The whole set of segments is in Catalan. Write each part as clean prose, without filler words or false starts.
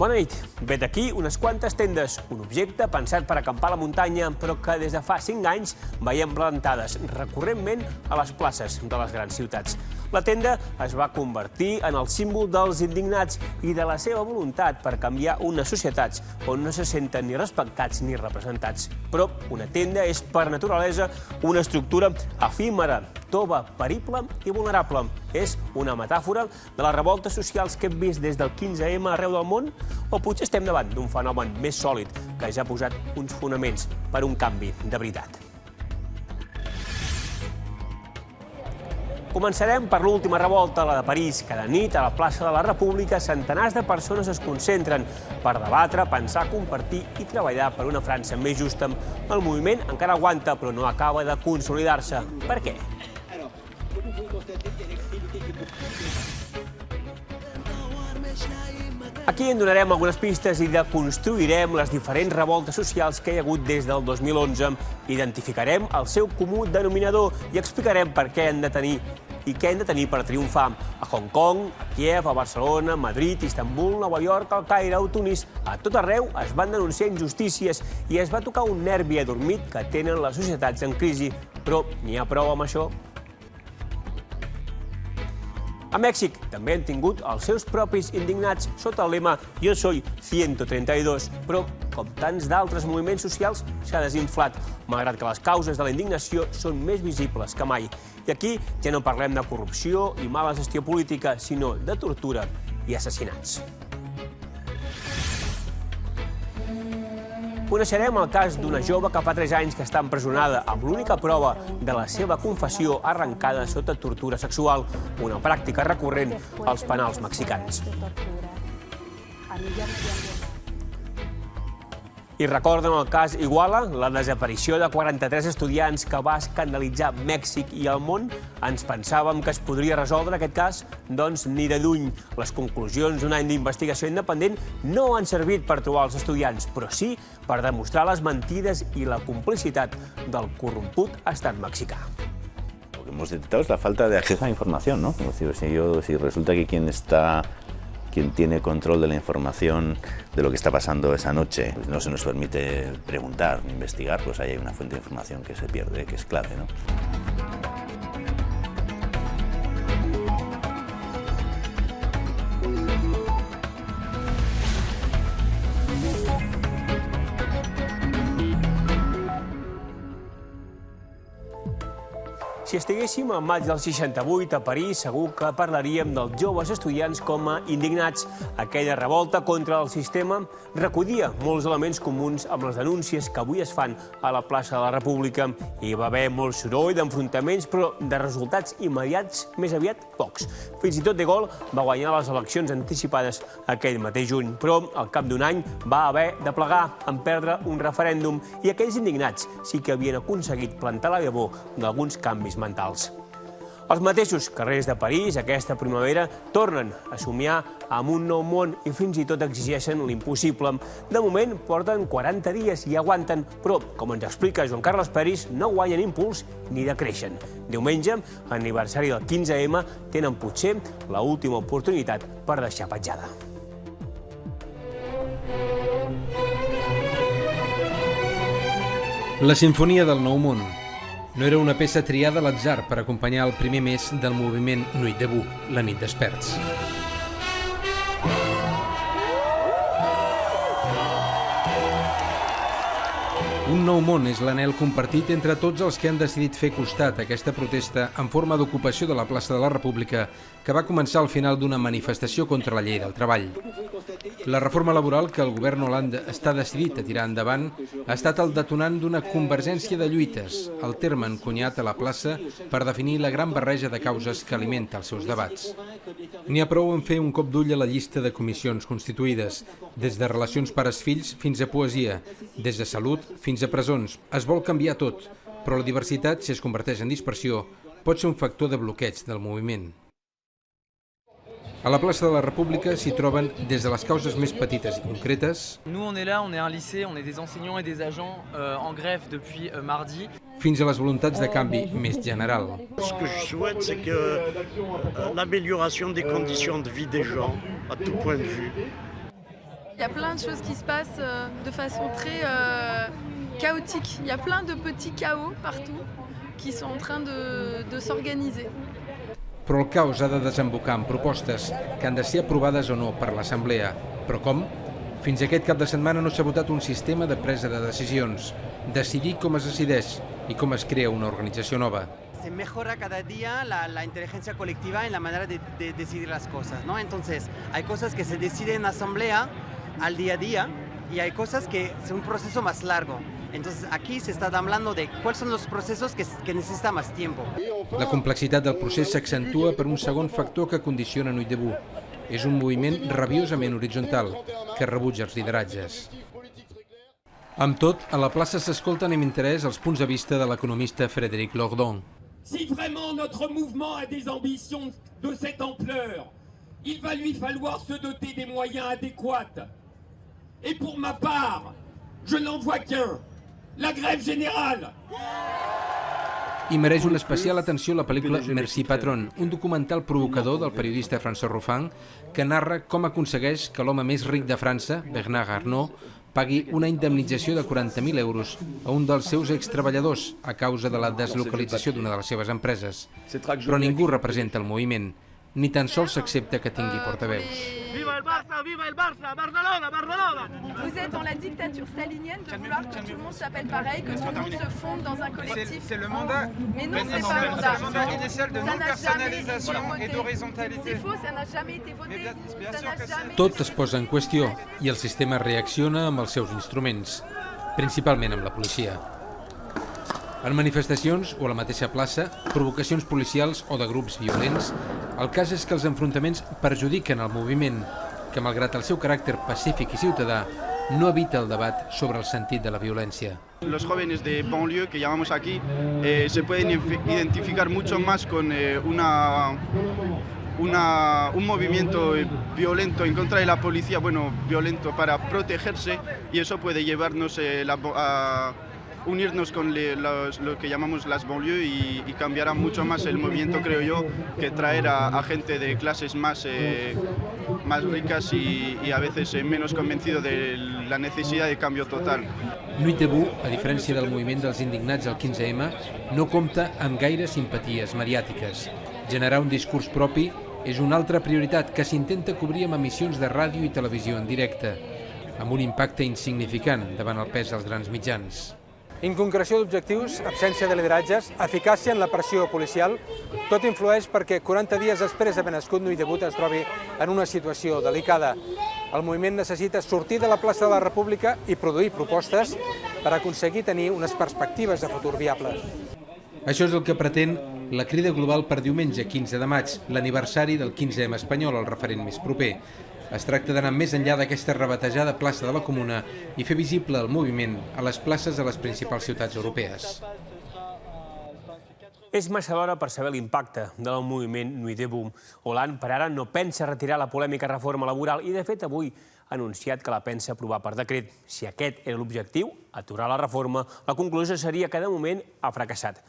Bona nit. Vet aquí unes quantes tendes, un objecte pensat per acampar a la muntanya, però que des de fa 5 anys veiem plantades recurrentment a les places de les grans ciutats. La tenda es va convertir en el símbol dels indignats i de la seva voluntat per canviar unes societats on no se senten ni respectats ni representats. Però una tenda és, per naturalesa, una estructura efímera, tova, perible i vulnerable. És una metàfora de les revoltes socials que hem vist des del 15M arreu del món? O potser estem davant d'un fenomen més sòlid que ja ha posat uns fonaments per un canvi de veritat? Començarem per l'última revolta, la de París. Cada nit, a la plaça de la República, centenars de persones es concentren per debatre, pensar, compartir i treballar per una França més justa. El moviment encara aguanta, però no acaba de consolidar-se. Per què? Aquí en donarem algunes pistes i deconstruirem les diferents revoltes socials que hi ha hagut des del 2011. Identificarem el seu comú denominador i explicarem per què han de tenir i què han de tenir per triomfar. A Hong Kong, a Kiev, a Barcelona, Madrid, Istanbul, Nova York, al Caire, a Tunis, a tot arreu es van denunciar injustícies i es va tocar un nervi adormit que tenen les societats en crisi. Però n'hi ha prou amb això? A Mèxic també han tingut els seus propis indignats sota el lema «Yo soy 132», però, com tants d'altres moviments socials, s'ha desinflat, malgrat que les causes de la indignació són més visibles que mai. I aquí ja no parlem de corrupció i mala gestió política, sinó de tortura i assassinats. Coneixerem el cas d'una jove que fa 3 anys que està empresonada amb l'única prova de la seva confessió arrencada sota tortura sexual, una pràctica recurrent als penals mexicans. I recorden el cas Iguala, la desaparició de 43 estudiants que va escandalitzar Mèxic i el món? Ens pensàvem que es podria resoldre aquest cas? Doncs ni de lluny. Les conclusions d'un any d'investigació independent no han servit per trobar els estudiants, però sí per demostrar les mentides i la complicitat del corromput estat mexicà. Lo que hemos detectado es la falta de acceso a la información, ¿no? Es decir, si resulta que quien tiene control de la información de lo que está pasando esa noche, pues no se nos permite preguntar ni investigar, pues ahí hay una fuente de información que se pierde, que es clave, ¿no? Si estiguéssim al maig del 68 a París, segur que parlaríem dels joves estudiants com a indignats. Aquella revolta contra el sistema recollia molts elements comuns amb les denúncies que avui es fan a la plaça de la República. Hi va haver molt soroll d'enfrontaments, però de resultats immediats més aviat pocs. Fins i tot De Gaulle va guanyar les eleccions anticipades aquell mateix juny, però al cap d'un any va haver de plegar en perdre un referèndum i aquells indignats sí que havien aconseguit plantar la llavor d'alguns canvis mentals. Els mateixos carrers de París aquesta primavera tornen a somiar amb un nou món i fins i tot exigeixen l'impossible. De moment porten 40 dies i aguanten, però, com ens explica Joan Carles Peris, no guanyen impuls ni decreixen. Diumenge, aniversari del 15M, tenen potser l'última oportunitat per deixar petjada. La Simfonia del Nou Món no era una peça triada a l'atzar per acompanyar el primer mes del moviment Nuit debout, la nit d'experts. Un nou món és l'anhel compartit entre tots els que han decidit fer costat a aquesta protesta en forma d'ocupació de la plaça de la República que va començar al final d'una manifestació contra la llei del treball. La reforma laboral que el govern Hollande està decidit a tirar endavant ha estat el detonant d'una convergència de lluites, el terme encunyat a la plaça per definir la gran barreja de causes que alimenta els seus debats. N'hi ha prou en fer un cop d'ull a la llista de comissions constituïdes, des de relacions pares-fills fins a poesia, des de salut fins a presons. Es vol canviar tot, però la diversitat, si es converteix en dispersió, pot ser un factor de bloqueig del moviment. A la plaça de la República s'hi troben des de les causes més petites i concretes. Nous, on est là, on est un lycée, on est des enseignants et des agents en grève depuis mardi. Fins a les voluntats de canvi més general. Ce que je souhaite, c'est que l'amélioration des conditions de vie des gens, à tout point de vue. y a plein de choses qui se passent de façon très chaotique. Il y a plein de petits chaos partout qui sont en train de s'organiser. Però el caos ha de desembocar en propostes que han de ser aprovades o no per l'Assemblea. Però com? Fins aquest cap de setmana no s'ha votat un sistema de presa de decisions. Decidir com es decideix i com es crea una organització nova. Se mejora cada día la inteligencia colectiva en la manera de decidir las cosas, ¿no? Entonces, hay cosas que se deciden en asamblea al día a día y hay cosas que es un proceso más largo. Entonces, aquí se está hablando de cuáles son los procesos que necesitan más tiempo. La complexitat del procés s'accentua per un segon factor que condiciona Nuit debout. És un moviment rabiosament horitzontal, que rebutja els lideratges. Amb tot, a la plaça s'escolten amb interès els punts de vista de l'economista Frédéric Lordon. Si vraiment notre mouvement a des ambitions de cette ampleur, il va lui falloir se doter des moyens adéquats. Et pour ma part, je n'en vois qu'un, la grève générale. I mereix una especial atenció la pel·lícula Merci Patron, un documental provocador del periodista François Ruffin que narra com aconsegueix que l'home més ric de França, Bernard Arnault, pagui una indemnització de 40.000 euros a un dels seus extreballadors a causa de la deslocalització d'una de les seves empreses. Però ningú representa el moviment, ni tan sols s'accepta que tingui portaveus. Viva el Barça, viva el Barça, Barcelona, Barcelona. Vous êtes dans la dictature stalinienne de vouloir que tout le monde s'appelle pareil, que tout le monde se fonde dans un collectif. C'est le mandat. Mais non, c'est pas le mandat. Le mandat initial de non-personnalisation et d'horizontalité. C'est faux, ça n'a jamais été voté. Ça n'a jamais. Tot es posa en qüestió i el sistema reacciona amb els seus instruments, principalment amb la policia. En manifestacions o a la mateixa plaça, provocacions policials o de grups violents, el cas és que els enfrontaments perjudiquen el moviment, que malgrat el seu caràcter pacífic i ciutadà, no evita el debat sobre el sentit de la violència. Los jóvenes de banlieue que llamamos aquí se pueden identificar mucho más con un movimiento violento en contra de la policía, bueno, violento para protegerse, y eso puede llevarnos a unirnos con lo que llamamos las banlieues y cambiará mucho más el movimiento, creo yo, que traer a gente de clases más ricas y a veces menos convencido de la necesidad de cambio total. Nuit debout, a diferència del moviment dels indignats al 15M, no compta amb gaire simpaties mediàtiques. Generar un discurs propi és una altra prioritat que s'intenta cobrir amb emissions de ràdio i televisió en directe, amb un impacte insignificant davant el pes dels grans mitjans. Inconcreció d'objectius, absència de lideratges, eficàcia en la pressió policial, tot influeix perquè 40 dies després d'haver nascut Nuit debout es trobi en una situació delicada. El moviment necessita sortir de la plaça de la República i produir propostes per aconseguir tenir unes perspectives de futur viables. Això és el que pretén la Crida Global per diumenge 15 de maig, l'aniversari del 15M espanyol, el referent més proper. Es tracta d'anar més enllà d'aquesta rebatejada plaça de la Comuna i fer visible el moviment a les places de les principals ciutats europees. És massa l'hora per saber l'impacte del moviment Nuit debout. Hollande, per ara, no pensa retirar la polèmica reforma laboral i, de fet, avui ha anunciat que la pensa aprovar per decret. Si aquest era l'objectiu, aturar la reforma, la conclusió seria que, de moment, ha fracassat.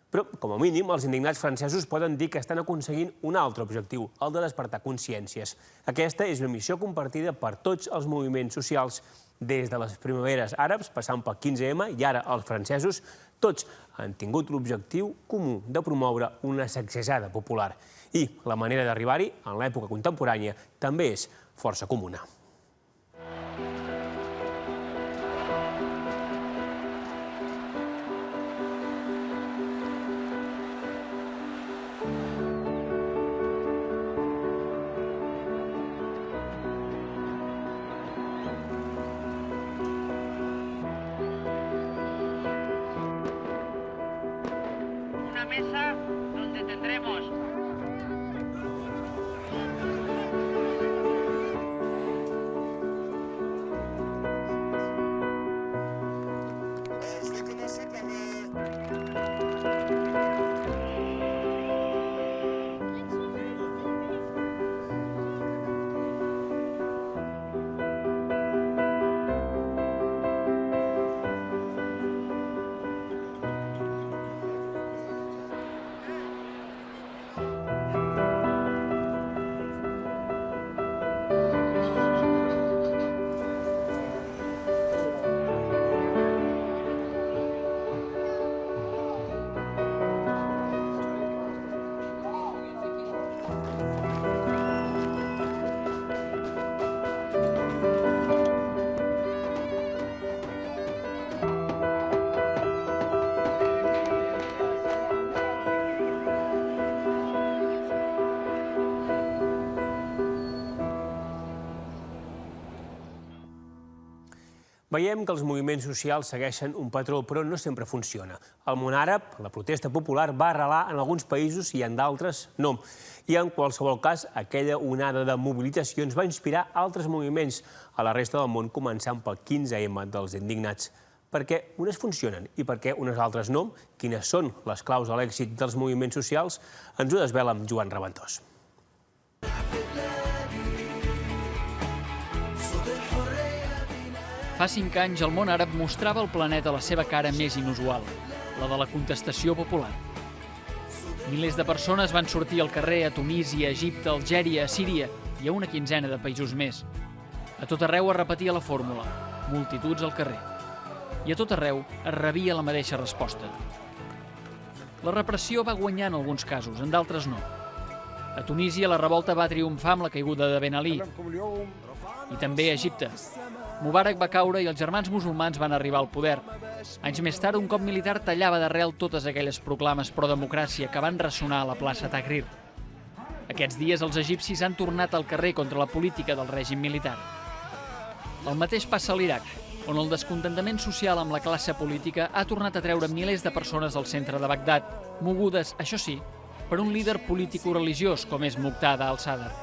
Però, com a mínim, els indignats francesos poden dir que estan aconseguint un altre objectiu, el de despertar consciències. Aquesta és una missió compartida per tots els moviments socials, des de les primaveres àrabs, passant pel 15M, i ara els francesos, tots han tingut l'objectiu comú de promoure una sacsejada popular. I la manera d'arribar-hi, en l'època contemporània, també és força comuna. Mesa donde tendremos Veiem que els moviments socials segueixen un patró, però no sempre funciona. Al món àrab, la protesta popular va arrelar en alguns països i en d'altres no. I en qualsevol cas, aquella onada de mobilitzacions va inspirar altres moviments a la resta del món, començant pel 15M dels indignats. Per què unes funcionen i per què unes altres no? Quines són les claus de l'èxit dels moviments socials? Ens ho desvela amb Joan Raventós. Fa 5 anys, el món àrab mostrava al planeta la seva cara més inusual, la de la contestació popular. Milers de persones van sortir al carrer a Tunísia, Egipte, Algèria, Síria i a una quinzena de països més. A tot arreu es repetia la fórmula, multituds al carrer. I a tot arreu es rebia la mateixa resposta. La repressió va guanyar en alguns casos, en d'altres no. A Tunísia la revolta va triomfar amb la caiguda de Ben Ali. I també a Egipte. Mubarak va caure i els germans musulmans van arribar al poder. Anys més tard, un cop militar tallava d'arrel totes aquelles proclames pro-democràcia que van ressonar a la plaça Tahrir. Aquests dies els egipcis han tornat al carrer contra la política del règim militar. El mateix passa a l'Iraq, on el descontentament social amb la classe política ha tornat a treure milers de persones al centre de Bagdad, mogudes, això sí, per un líder político-religiós com és Muqtada al-Sadr.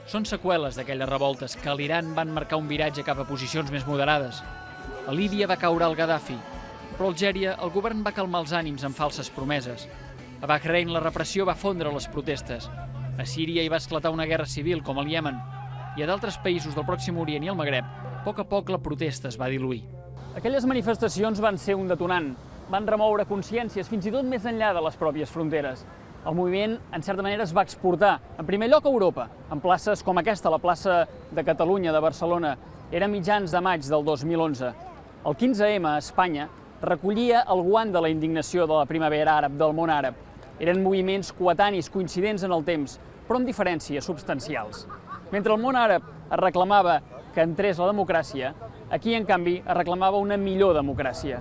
Són seqüeles d'aquelles revoltes que a l'Iran van marcar un viratge cap a posicions més moderades. A Líbia va caure el Gaddafi, però a Algèria el govern va calmar els ànims amb falses promeses. A Bahrein la repressió va fondre les protestes. A Síria hi va esclatar una guerra civil, com al Iemen. I a d'altres països del Pròxim Orient i el Magreb, a poc la protesta es va diluir. Aquelles manifestacions van ser un detonant. Van remoure consciències fins i tot més enllà de les pròpies fronteres. El moviment, en certa manera, es va exportar, en primer lloc a Europa, en places com aquesta, la plaça de Catalunya, de Barcelona. Era mitjans de maig del 2011. El 15M a Espanya recollia el guant de la indignació de la primavera àrab, del món àrab. Eren moviments coetanis, coincidents en el temps, però amb diferències substancials. Mentre el món àrab es reclamava que entrés la democràcia, aquí, en canvi, es reclamava una millor democràcia.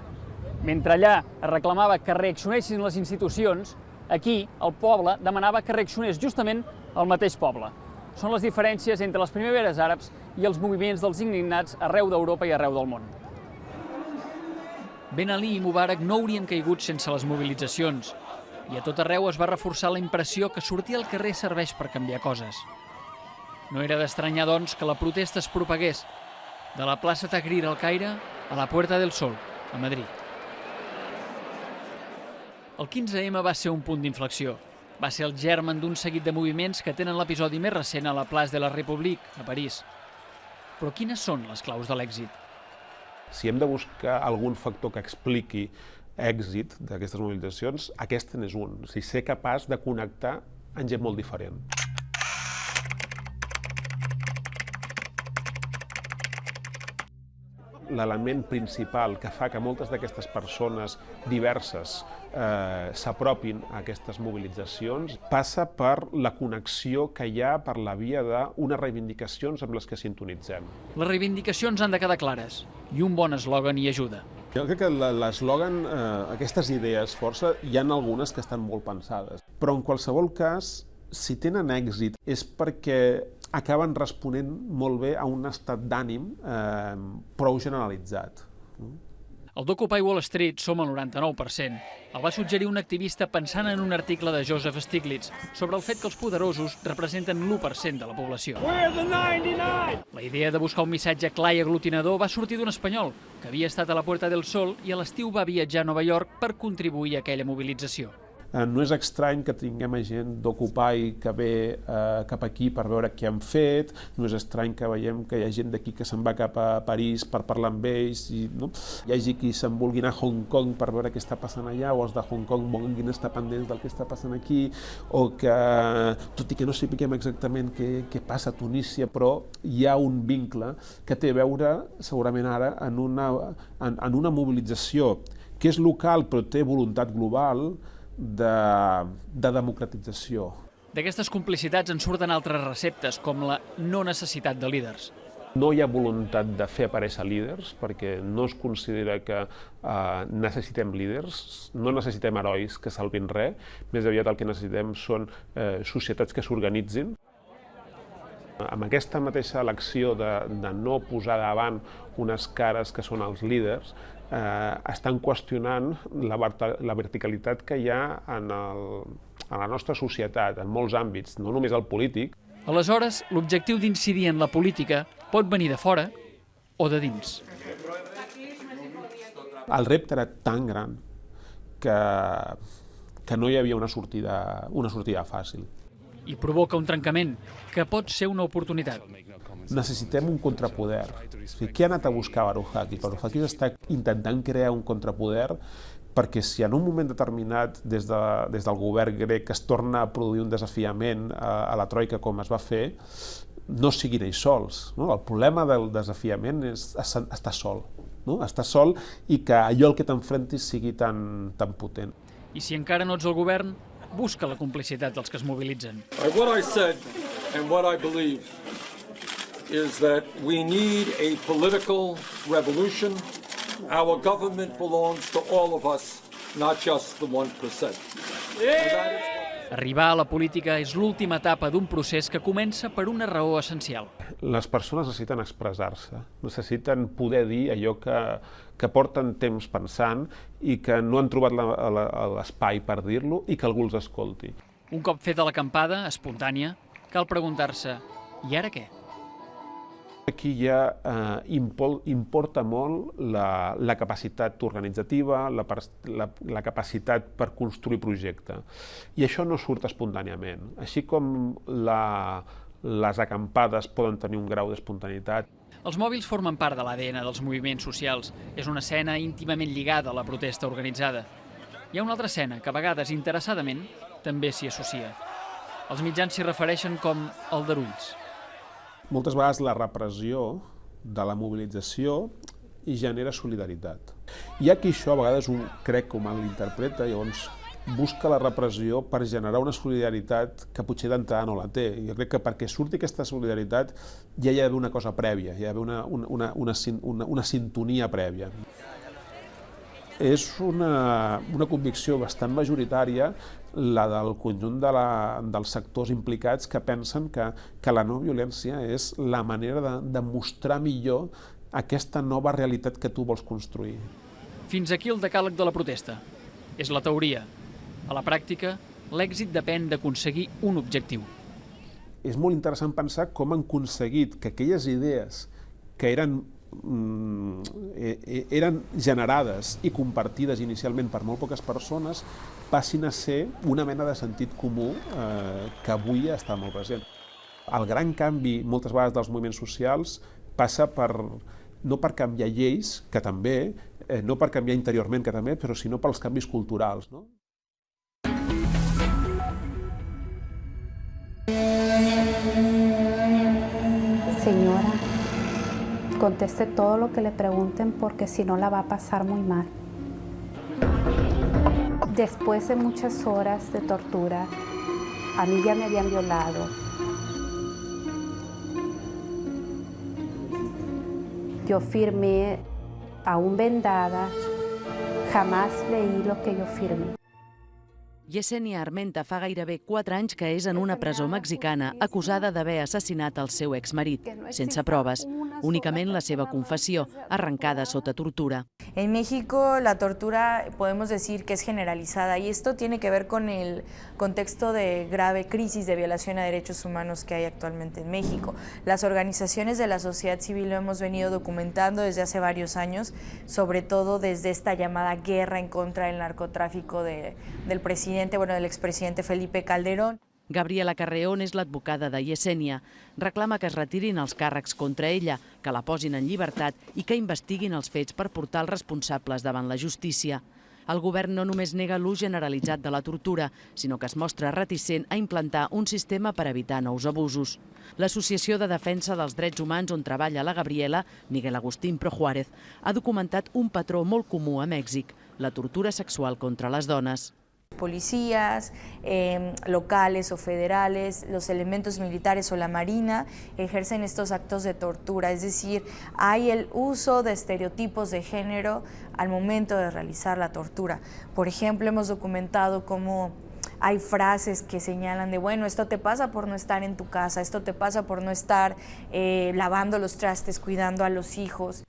Mentre allà es reclamava que reaccionessin les institucions, aquí, el poble demanava que reaccionés justament el mateix poble. Són les diferències entre les primaveres àrabs i els moviments dels indignats arreu d'Europa i arreu del món. Ben Ali i Mubarak no haurien caigut sense les mobilitzacions, i a tot arreu es va reforçar la impressió que sortir al carrer serveix per canviar coses. No era d'estranyar, doncs, que la protesta es propagués de la plaça Tahrir al Caire a la Puerta del Sol, a Madrid. El 15M va ser un punt d'inflexió. Va ser el germen d'un seguit de moviments que tenen l'episodi més recent a la Place de la République, a París. Però quines són les claus de l'èxit? Si hem de buscar algun factor que expliqui èxit d'aquestes mobilitzacions, aquest n'és un. O sigui, ser capaç de connectar amb gent molt diferent. L'element principal que fa que moltes d'aquestes persones diverses s'apropin a aquestes mobilitzacions passa per la connexió que hi ha per la via d'unes reivindicacions amb les que sintonitzem. Les reivindicacions han de quedar clares i un bon eslògan hi ajuda. Jo crec que l'eslògan, aquestes idees força, hi ha algunes que estan molt pensades, però en qualsevol cas, si tenen èxit és perquè acaben responent molt bé a un estat d'ànim prou generalitzat. El d'Occupy Wall Street som al 99%. El va suggerir un activista pensant en un article de Joseph Stiglitz sobre el fet que els poderosos representen l'1% de la població. La idea de buscar un missatge clar i aglutinador va sortir d'un espanyol que havia estat a la Puerta del Sol i a l'estiu va viatjar a Nova York per contribuir a aquella mobilització. No és estrany que tinguem gent d'Occupy que ve cap aquí per veure què han fet, no és estrany que veiem que hi ha gent d'aquí que se'n va cap a París per parlar amb ells, i hi hagi qui se'n vulgui anar a Hong Kong per veure què està passant allà, o els de Hong Kong vulguin estar pendents del que està passant aquí, o que, tot i que no sapiguem exactament què passa a Tunísia, però hi ha un vincle que té a veure, segurament ara, en una mobilització que és local però té voluntat global, de democratització. D'aquestes complicitats en surten altres receptes, com la no necessitat de líders. No hi ha voluntat de fer aparèixer líders, perquè no es considera que necessitem líders, no necessitem herois que salvin res, més aviat el que necessitem són societats que s'organitzin. Amb aquesta mateixa elecció de no posar davant unes cares que són els líders, estan qüestionant la verticalitat que hi ha en la nostra societat, en molts àmbits, no només el polític. Aleshores, l'objectiu d'incidir en la política pot venir de fora o de dins. El repte era tan gran que no hi havia una sortida fàcil. I provoca un trencament que pot ser una oportunitat. Necessitem un contrapoder. Què ha anat a buscar Varoufakis? Varoufakis està intentant crear un contrapoder perquè si en un moment determinat des del govern grec es torna a produir un desafiament a la troika com es va fer, no siguin ells sols. El problema del desafiament és estar sol. Estar sol i que allò al que t'enfrontis sigui tan potent. I si encara no ets al govern, busca la complicitat dels que es mobilitzen. What I said and what I believe is that we need a political revolution. Our government belongs to all of us, not just the 1%. Arribar a la política és l'última etapa d'un procés que comença per una raó essencial. Les persones necessiten expressar-se, necessiten poder dir allò que porten temps pensant i que no han trobat l'espai per dir-lo i que algú els escolti. Un cop feta l'acampada, espontània, cal preguntar-se, i ara què? Aquí ja importa molt la capacitat organitzativa, la capacitat per construir projecte. I això no surt espontàniament. Així com les acampades poden tenir un grau d'espontaneïtat. Els mòbils formen part de l'ADN dels moviments socials. És una escena íntimament lligada a la protesta organitzada. Hi ha una altra escena que a vegades, interessadament, també s'hi associa. Els mitjans s'hi refereixen com aldarulls. Moltes vegades la repressió de la mobilització hi genera solidaritat. Hi ha qui això a vegades crec que ho malinterpreta, llavors busca la repressió per generar una solidaritat que potser d'entrada no la té. Jo crec que perquè surti aquesta solidaritat ja hi ha d'haver una cosa prèvia, hi ha d'haver una sintonia prèvia. És una convicció bastant majoritària la del conjunt dels sectors implicats que pensen que la no violència és la manera de mostrar millor aquesta nova realitat que tu vols construir. Fins aquí el decàleg de la protesta. És la teoria. A la pràctica, l'èxit depèn d'aconseguir un objectiu. És molt interessant pensar com han aconseguit que aquelles idees que eren generades i compartides inicialment per molt poques persones passin a ser una mena de sentit comú que avui està molt present. El gran canvi, moltes vegades, dels moviments socials passa no per canviar lleis, que també, no per canviar interiorment, que també, però sinó pels canvis culturals. Señora, conteste todo lo que le pregunten porque si no la va a pasar muy mal. Después de muchas horas de tortura, a mí ya me habían violado. Yo firmé aún vendada, jamás leí lo que yo firmé. Yesenia Armenta fa gairebé 4 anys que és en una presó mexicana acusada d'haver assassinat el seu exmarit, sense proves, únicament la seva confessió, arrancada sota tortura. En México la tortura podemos decir que es generalizada y esto tiene que ver con el contexto de grave crisis de violación a derechos humanos que hay actualmente en México. Las organizaciones de la sociedad civil lo hemos venido documentando desde hace varios años, sobre todo desde esta llamada guerra en contra del narcotráfico del expresidente Felipe Calderón. Gabriela Carreón és l'advocada de Yesenia. Reclama que es retirin els càrrecs contra ella, que la posin en llibertat i que investiguin els fets per portar els responsables davant la justícia. El govern no només nega l'ús generalitzat de la tortura, sinó que es mostra reticent a implantar un sistema per evitar nous abusos. L'Associació de Defensa dels Drets Humans on treballa la Gabriela, Miguel Agustín Projuárez, ha documentat un patró molt comú a Mèxic, la tortura sexual contra les dones. Policías locales o federales, los elementos militares o la marina ejercen estos actos de tortura, es decir, hay el uso de estereotipos de género al momento de realizar la tortura. Por ejemplo, hemos documentado cómo hay frases que señalan de, bueno, esto te pasa por no estar en tu casa, esto te pasa por no estar lavando los trastes, cuidando a los hijos.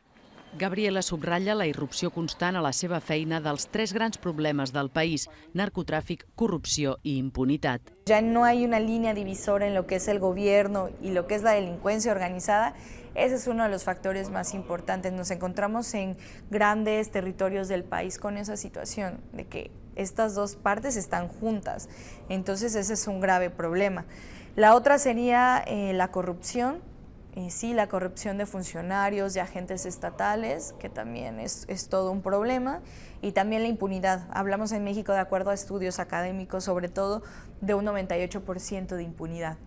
Gabriela subratlla la irrupció constant a la seva feina dels 3 grans problemes del país: narcotràfic, corrupció i impunitat. Ya no hay una línea divisora en lo que es el gobierno y lo que es la delincuencia organizada. Ese es uno de los factores más importantes. Nos encontramos en grandes territorios del país con esa situación de que estas dos partes están juntas. Entonces ese es un grave problema. La otra sería la corrupción. Sí, la corrupción de funcionarios, de agentes estatales, que también es todo un problema, y también la impunidad. Hablamos en México, de acuerdo a estudios acadèmics, sobre todo, de un 98% de impunidad.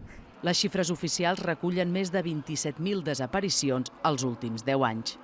Les xifres oficials recullen més de 27.000 desaparicions els últims 10 anys.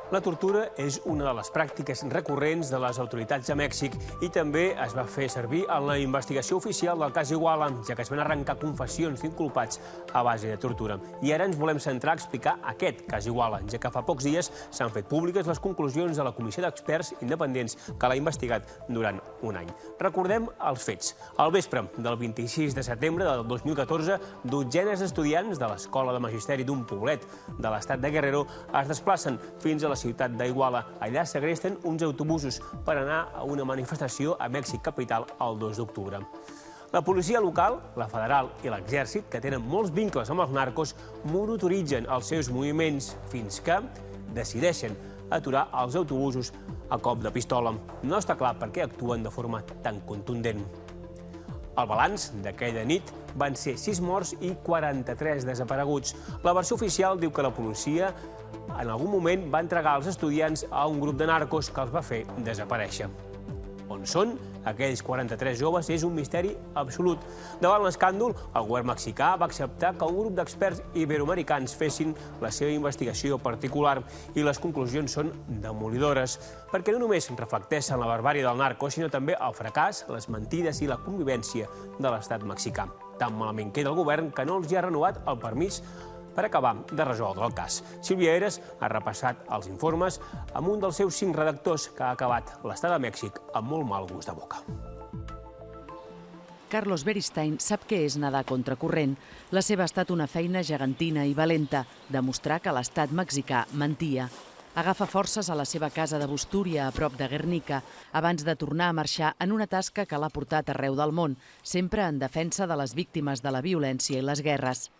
La tortura és una de les pràctiques recurrents de les autoritats de Mèxic i també es va fer servir en la investigació oficial del cas Iguala, ja que es van arrencar confessions d'inculpats a base de tortura. I ara ens volem centrar a explicar aquest cas Iguala, ja que fa pocs dies s'han fet públiques les conclusions de la comissió d'experts independents que l'ha investigat durant un any. Recordem els fets. Al vespre del 26 de setembre del 2014, dotzenes d'estudiants de l'Escola de Magisteri d'un poblet de l'estat de Guerrero es desplacen fins a la ciutat d'Iguala. Allà segresten uns autobusos per anar a una manifestació a Mèxic capital el 2 d'octubre. La policia local, la federal i l'exèrcit, que tenen molts vincles amb els narcos, monitoritzen els seus moviments fins que decideixen aturar els autobusos a cop de pistola. No està clar per què actuen de forma tan contundent. El balanç d'aquella nit van ser 6 morts i 43 desapareguts. La versió oficial diu que la policia en algun moment va entregar els estudiants a un grup de narcos que els va fer desaparèixer. On són aquells 43 joves és un misteri absolut. Davant l'escàndol, el govern mexicà va acceptar que un grup d'experts iberoamericans fessin la seva investigació particular i les conclusions són demolidores, perquè no només reflecteixen la barbàrie del narco, sinó també el fracàs, les mentides i la convivència de l'estat mexicà. Tan malament queda el govern que no els hi ha renovat el permís per acabar de resoldre el cas. Sílvia Eres ha repassat els informes amb un dels seus 5 redactors que ha acabat l'estat de Mèxic amb molt mal gust de boca. Carlos Beristain sap què és nedar contracorrent. La seva ha estat una feina gegantina i valenta, demostrar que l'estat mexicà mentia. Agafa forces a la seva casa de Bustúria, a prop de Guernica, abans de tornar a marxar en una tasca que l'ha portat arreu del món, sempre en defensa de les víctimes de la violència i les guerres.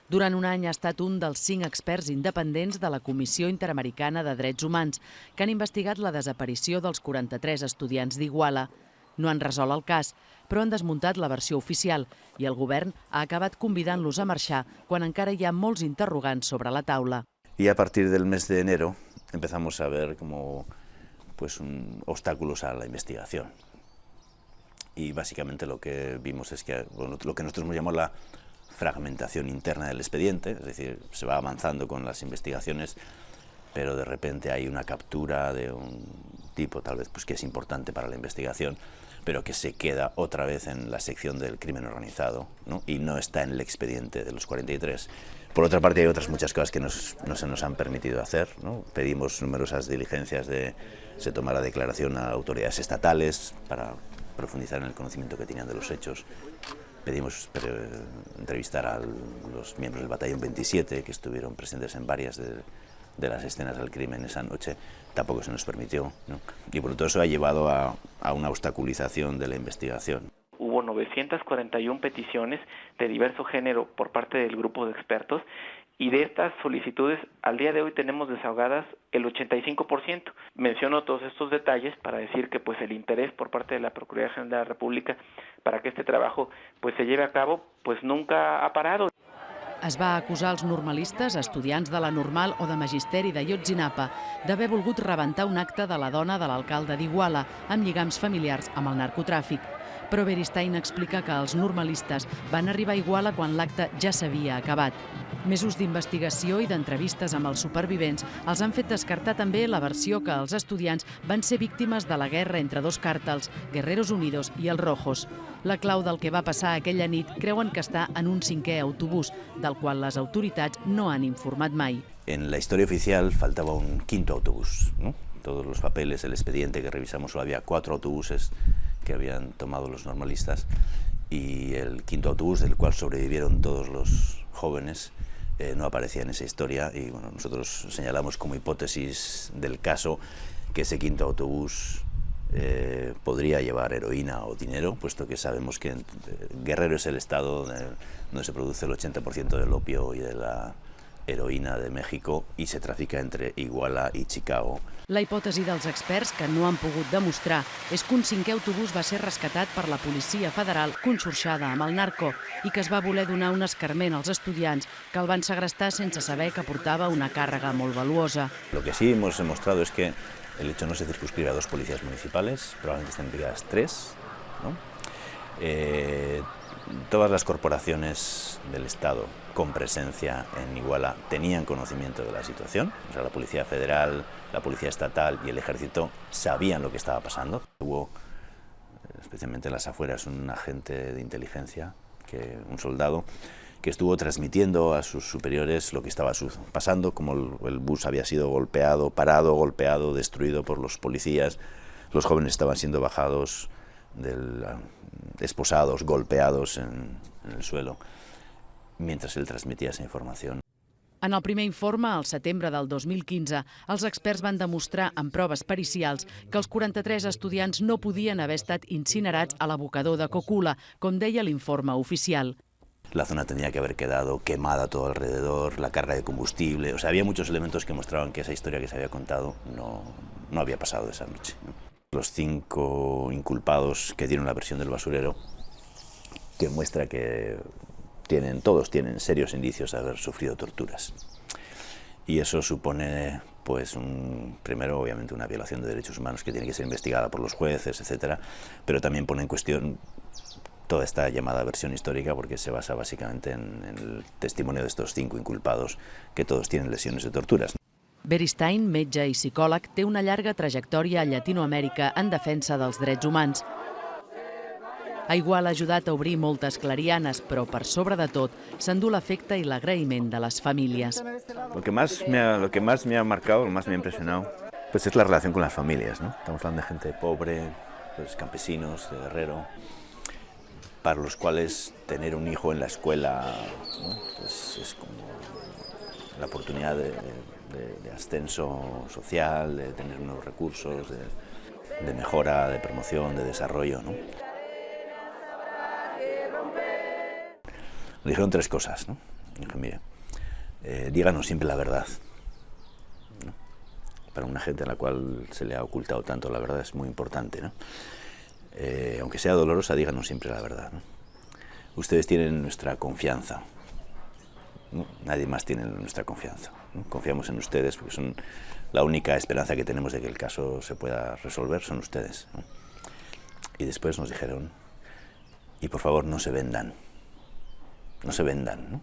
Durant un any ha estat un dels 5 experts independents de la Comissió Interamericana de Drets Humans que han investigat la desaparició dels 43 estudiants d'Iguala. No han resolt el cas, però han desmuntat la versió oficial i el govern ha acabat convidant-los a marxar quan encara hi ha molts interrogants sobre la taula. Y a partir del mes de enero empezamos a ver como obstáculos a la investigación. Y básicamente lo que vimos es que lo que nosotros llamamos la fragmentación interna del expediente, es decir, se va avanzando con las investigaciones, pero de repente hay una captura de un tipo tal vez que es importante para la investigación, pero que se queda otra vez en la sección del crimen organizado, ¿no? Y no está en el expediente de los 43. Por otra parte, hay otras muchas cosas que no se nos han permitido hacer, ¿no? Pedimos numerosas diligencias se tomara declaración a autoridades estatales para profundizar en el conocimiento que tenían de los hechos. Pedimos entrevistar a los miembros del Batallón 27, que estuvieron presentes en varias de las escenas del crimen esa noche. Tampoco se nos permitió, ¿no? Y por todo eso ha llevado a una obstaculización de la investigación. Hubo 941 peticiones de diverso género por parte del grupo de expertos y de estas solicitudes al día de hoy tenemos desahogadas el 85%. Menciono todos estos detalles para decir que el interés por parte de la Procuraduría General de la República para que este trabajo se lleve a cabo nunca ha parado. Es va acusar els normalistes, estudiants de la Normal o de Magisteri d'Ayotzinapa, d'haver volgut rebentar un acte de la dona de l'alcalde d'Iguala amb lligams familiars amb el narcotràfic. Però Beristain explica que els normalistes van arribar a Iguala quan l'acte ja s'havia acabat. Mesos d'investigació i d'entrevistes amb els supervivents els han fet descartar també la versió que els estudiants van ser víctimes de la guerra entre dos càrtels, Guerreros Unidos i els Rojos. La clau del que va passar aquella nit creuen que està en un 5è autobús, del qual les autoritats no han informat mai. En la historia oficial faltaba un 5º autobús, ¿no? Todos los papeles, el expediente que revisamos, solo había 4 autobuses que habían tomado los normalistas, y el quinto autobús, del cual sobrevivieron todos los jóvenes, no aparecía en esa historia, y bueno, nosotros señalamos como hipótesis del caso que ese quinto autobús podría llevar heroína o dinero, puesto que sabemos que Guerrero es el estado donde se produce el 80% del opio y de la heroïna de México, i se trafica entre Iguala i Chicago. La hipòtesi dels experts, que no han pogut demostrar, és que un cinquè autobús va ser rescatat per la Policia Federal conxorxada amb el narco i que es va voler donar un escarment als estudiants que el van segrestar sense saber que portava una càrrega molt valuosa. Lo que sí hemos demostrado es que el hecho no se circunscribe a 2 policías municipales, probablemente estén enviadas 3, ¿no? Todas las corporaciones del Estado con presencia en Iguala tenían conocimiento de la situación, o sea, la Policía Federal, la Policía Estatal y el Ejército sabían lo que estaba pasando. Hubo, especialmente en las afueras, un agente de inteligencia, un soldado, que estuvo transmitiendo a sus superiores lo que estaba pasando, como el bus había sido golpeado, golpeado, destruido por los policías, los jóvenes estaban siendo bajados, esposados, golpeados en el suelo, mentre ell transmetia aquesta informació. En el primer informe, al setembre del 2015, els experts van demostrar amb proves pericials que els 43 estudiants no podien haver estat incinerats a l'abocador de Cocula, com deia l'informe oficial. La zona tenía que haber quedado quemada todo alrededor, la carga de combustible, o sea, había muchos elementos que mostraban que esa historia que se había contado no había pasado esa noche. Los 5 inculpados que dieron la versión del basurero, que muestra que todos tienen serios indicios de haber sufrido torturas. Y eso supone, pues, primero, obviamente, una violación de derechos humanos que tiene que ser investigada por los jueces, etcétera, pero también pone en cuestión toda esta llamada versión histórica, porque se basa básicamente en el testimonio de estos 5 inculpados, que todos tienen lesiones de torturas. Beristain, metge i psicòleg, té una llarga trajectòria a Llatinoamèrica en defensa dels drets humans. A Iguala ha ajudat a obrir moltes clarianes, però per sobre de tot s'endú l'afecte i l'agraïment de les famílies. Lo que más me ha marcado, lo más me ha impresionado, pues es la relación con las familias, ¿no? Estamos hablando de gente pobre, pues campesinos, de Guerrero, para los cuales tener un hijo en la escuela, ¿no? Pues es como la oportunidad de ascenso social, de tener nuevos recursos, de mejora, de promoción, de desarrollo, ¿no? Me dijeron 3 cosas, ¿no? Dije, mire, díganos siempre la verdad, ¿no? Para una gente a la cual se le ha ocultado tanto la verdad es muy importante, ¿no? Aunque sea dolorosa, díganos siempre la verdad, ¿no? Ustedes tienen nuestra confianza, ¿no? Nadie más tiene nuestra confianza, ¿no? Confiamos en ustedes porque son la única esperanza que tenemos de que el caso se pueda resolver, son ustedes, ¿no? Y después nos dijeron, y por favor no se vendan, ¿no?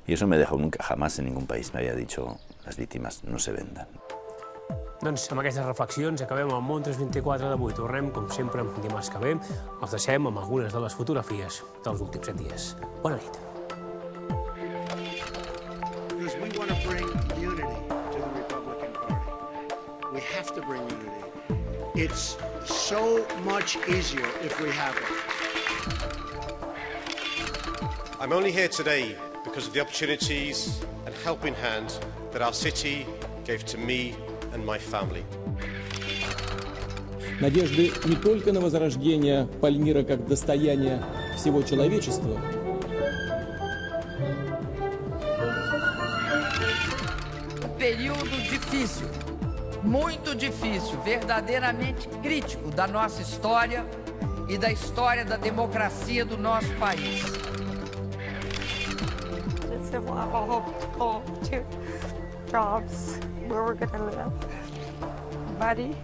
Y eso me dejó jamás en ningún país me había dicho las víctimas no se vendan. Doncs amb aquestes reflexions acabem el Món 324 d'avui. Tornem, com sempre, dimarts que ve. Els deixem amb algunes de les fotografies dels últims 7 dies. Bona nit. Because we want to bring unity to the Republican Party. We have to bring unity. It's so much easier if we have it. I'm only here today because of the opportunities and helping hand that our city gave to me and my family. Надежды не только на возрождение Пальмира как достояние всего человечества. Período difícil, muito difícil, verdadeiramente crítico da nossa história e da história da democracia do nosso país. Still have a hope to jobs where we're going to live. Buddy.